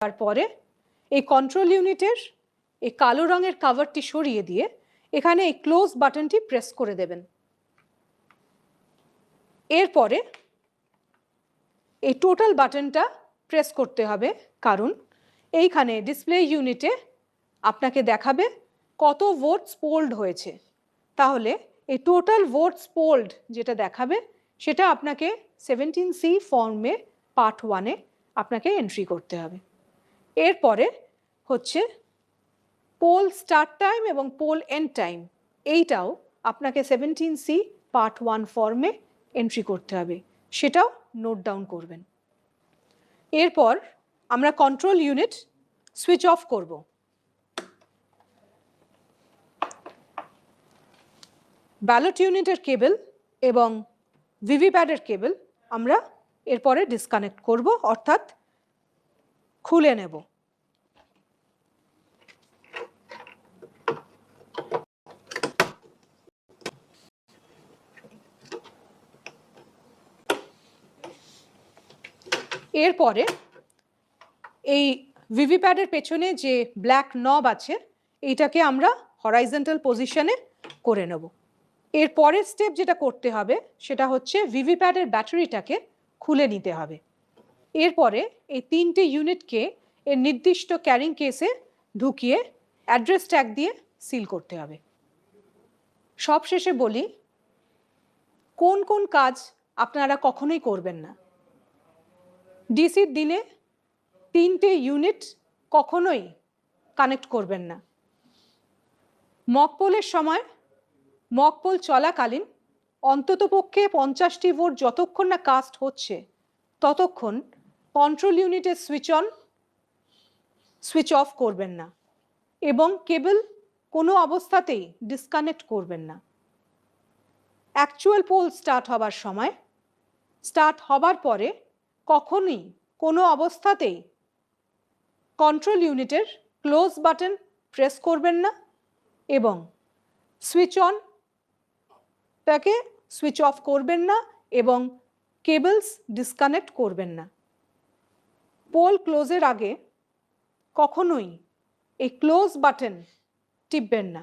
তারপরে এই কন্ট্রোল ইউনিটের এই কালো রঙের কভারটি সরিয়ে দিয়ে এখানে এই ক্লোজ বাটনটি প্রেস করে দেবেন। এরপরে এই টোটাল বাটনটা প্রেস করতে হবে, কারণ এইখানে ডিসপ্লে ইউনিটে আপনাকে দেখাবে কত ভোল্টস পোল্ড হয়েছে। তাহলে এই টোটাল ভোল্টস পোল্ড যেটা দেখাবে সেটা আপনাকে 17C ফর্মে পার্ট 1-এ আপনাকে এন্ট্রি করতে হবে। এরপরে হচ্ছে পোল স্টার্ট টাইম এবং পোল এন্ড টাইম, এইটাও আপনাকে 17C পার্ট 1 ফর্মে এন্ট্রি করতে হবে, সেটাও নোট ডাউন করবেন। এরপর আমরা কন্ট্রোল ইউনিট সুইচ অফ করব। ব্যালট ইউনিটের কেবল এবং ভিভিপ্যাডের কেবল আমরা এরপরে ডিসকানেক্ট করব, অর্থাৎ খুলে নেব। এরপরে এই ভিভিপ্যাডের পেছনে যে ব্ল্যাক নব আছে এইটাকে আমরা হরাইজন্টাল পজিশনে করে নেব। এর পরের স্টেপ যেটা করতে হবে সেটা হচ্ছে ভিভিপ্যাডের ব্যাটারিটাকে খুলে নিতে হবে। এরপরে এই 3টে ইউনিটকে এর নির্দিষ্ট ক্যারিং কেসে ঢুকিয়ে অ্যাড্রেস ট্যাগ দিয়ে সিল করতে হবে। সবশেষে বলি কোন কোন কাজ আপনারা কখনোই করবেন না। ডিসির দিনে 3টে ইউনিট কখনোই কানেক্ট করবেন না। মকপোলের সময় মকপোল চলাকালীন অন্ততপক্ষে 50টি ভোল্ট যতক্ষণ না কাস্ট হচ্ছে ততক্ষণ কন্ট্রোল ইউনিটের সুইচ অন সুইচ অফ করবেন না এবং কেবল কোনো অবস্থাতেই ডিসকানেক্ট করবেন না। অ্যাকচুয়াল পোল স্টার্ট হবার সময়, স্টার্ট হবার পরে কখনোই কোনো অবস্থাতেই কন্ট্রোল ইউনিটের ক্লোজ বাটন প্রেস করবেন না এবং সুইচ অন তাকে সুইচ অফ করবেন না এবং কেবলস ডিসকানেক্ট করবেন না। পোল ক্লোজের আগে কখনোই এই ক্লোজ বাটন টিপবেন না।